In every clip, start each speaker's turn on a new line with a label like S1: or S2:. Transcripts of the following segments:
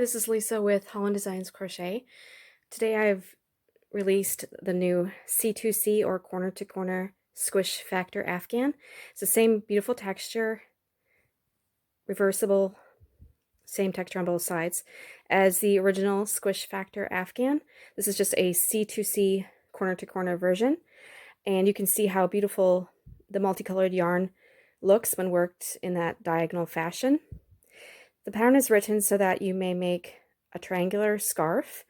S1: This is Lisa with Holland Designs Crochet. Today I've released the new C2C or corner to corner Squish Factor Afghan. It's the same beautiful texture, reversible, same texture on both sides as the original Squish Factor Afghan. This is just a C2C corner to corner version, and you can see how beautiful the multicolored yarn looks when worked in that diagonal fashion. The pattern is written so that you may make a triangular scarf,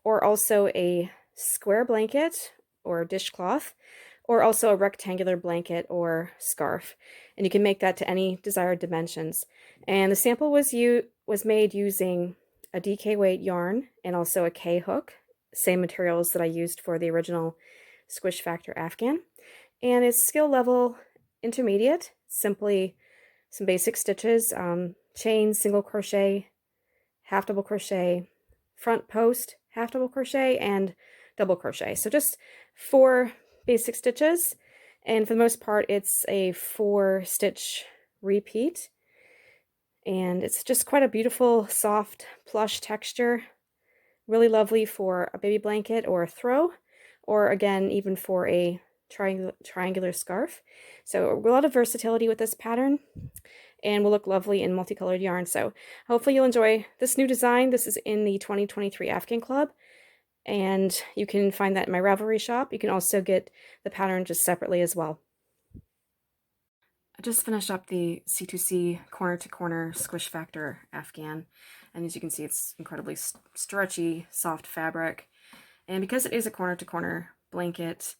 S1: or also a square blanket or dishcloth, or also a rectangular blanket or scarf. And you can make that to any desired dimensions. And the sample was made using a DK weight yarn and also a K hook, same materials that I used for the original Squish Factor Afghan. And it's skill level intermediate, simply some basic stitches, chain, single crochet, half double crochet, front post, half double crochet, and double crochet. So just 4 basic stitches, and for the most part it's a 4-stitch repeat, and it's just quite a beautiful soft plush texture, really lovely for a baby blanket or a throw, or again even for a triangular scarf. So a lot of versatility with this pattern, and will look lovely in multicolored yarn. So hopefully you'll enjoy this new design. This is in the 2023 Afghan Club, and you can find that in my Ravelry shop. You can also get the pattern just separately as well. I just finished up the C2C corner to corner Squish Factor Afghan, and as you can see, it's incredibly stretchy, soft fabric. And because it is a corner to corner blanket,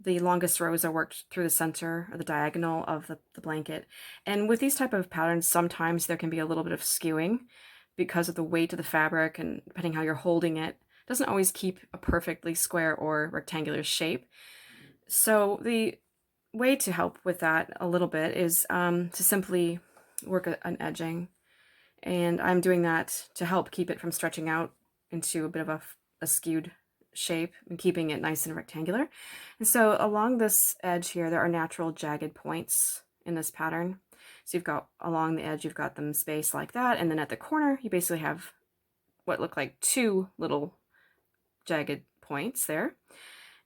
S1: the longest rows are worked through the center or the diagonal of the blanket. And with these type of patterns, sometimes there can be a little bit of skewing because of the weight of the fabric, and depending how you're holding it, doesn't always keep a perfectly square or rectangular shape. So the way to help with that a little bit is to simply work an edging. And I'm doing that to help keep it from stretching out into a bit of a skewed shape and keeping it nice and rectangular. And so along this edge here, there are natural jagged points in this pattern. So you've got along the edge, you've got them spaced like that, and then at the corner you basically have what look like 2 little jagged points there.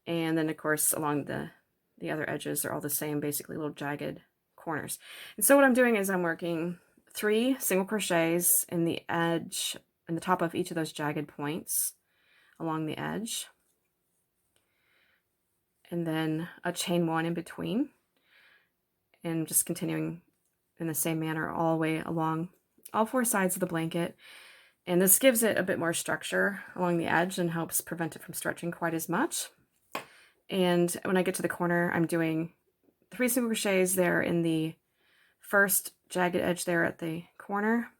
S1: And then of course along the other edges are all the same, basically little jagged corners. And so what I'm doing is I'm working 3 single crochets in the edge, in the top of each of those jagged points along the edge, and then a chain 1 in between, and just continuing in the same manner all the way along all 4 sides of the blanket. And this gives it a bit more structure along the edge and helps prevent it from stretching quite as much. And when I get to the corner, I'm doing 3 single crochets there in the first jagged edge there at the corner,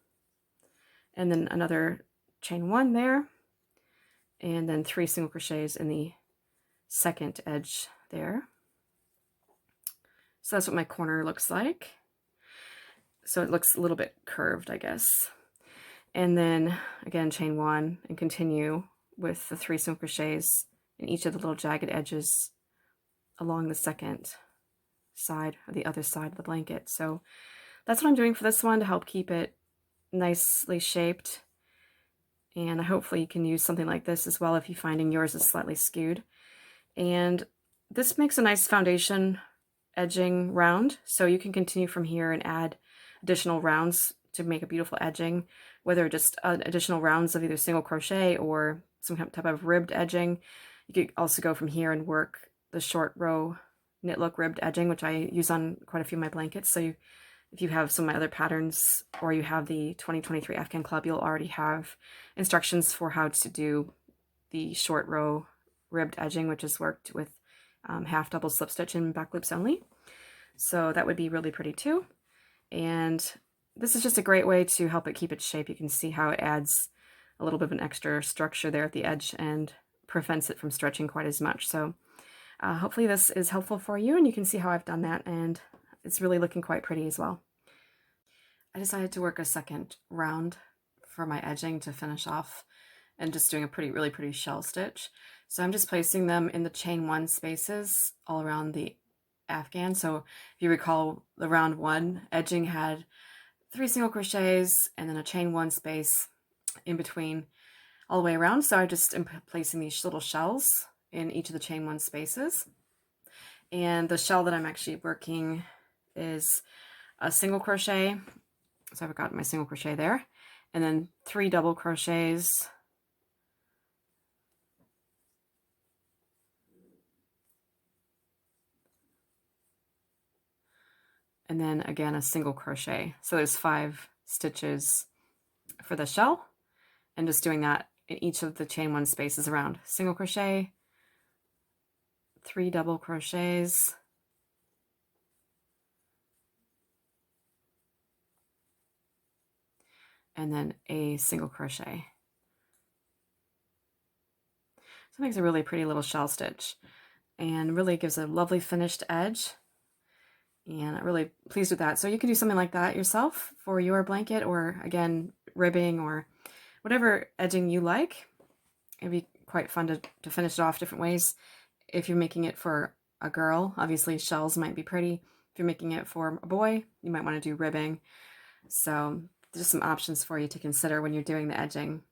S1: and then another chain 1 there, and then 3 single crochets in the second edge there. So that's what my corner looks like. So it looks a little bit curved, I guess. And then again, chain 1 and continue with the 3 single crochets in each of the little jagged edges along the second side or the other side of the blanket. So that's what I'm doing for this one to help keep it nicely shaped. And hopefully you can use something like this as well if you're finding yours is slightly skewed. And this makes a nice foundation edging round, so you can continue from here and add additional rounds to make a beautiful edging, whether just additional rounds of either single crochet or some type of ribbed edging. You could also go from here and work the short row knit look ribbed edging, which I use on quite a few of my blankets. So if you have some of my other patterns, or you have the 2023 Afghan Club, you'll already have instructions for how to do the short row ribbed edging, which is worked with half double slip stitch and back loops only. So that would be really pretty too. And this is just a great way to help it keep its shape. You can see how it adds a little bit of an extra structure there at the edge and prevents it from stretching quite as much. So hopefully this is helpful for you, and you can see how I've done that, and it's really looking quite pretty as well. I decided to work a second round for my edging to finish off, and just doing a really pretty shell stitch. So I'm just placing them in the chain 1 spaces all around the Afghan. So if you recall, the round 1 edging had 3 single crochets and then a chain 1 space in between all the way around. So I just am placing these little shells in each of the chain one spaces. And the shell that I'm actually working is a single crochet. So I've got my single crochet there, and then 3 double crochets, and then again a single crochet. So there's 5 stitches for the shell, and just doing that in each of the chain one spaces around. Single crochet, 3 double crochets, and then a single crochet. So it makes a really pretty little shell stitch and really gives a lovely finished edge. And I'm really pleased with that. So you can do something like that yourself for your blanket, or again, ribbing or whatever edging you like. It'd be quite fun to finish it off different ways. If you're making it for a girl, obviously shells might be pretty. If you're making it for a boy, you might want to do ribbing. So there's some options for you to consider when you're doing the edging.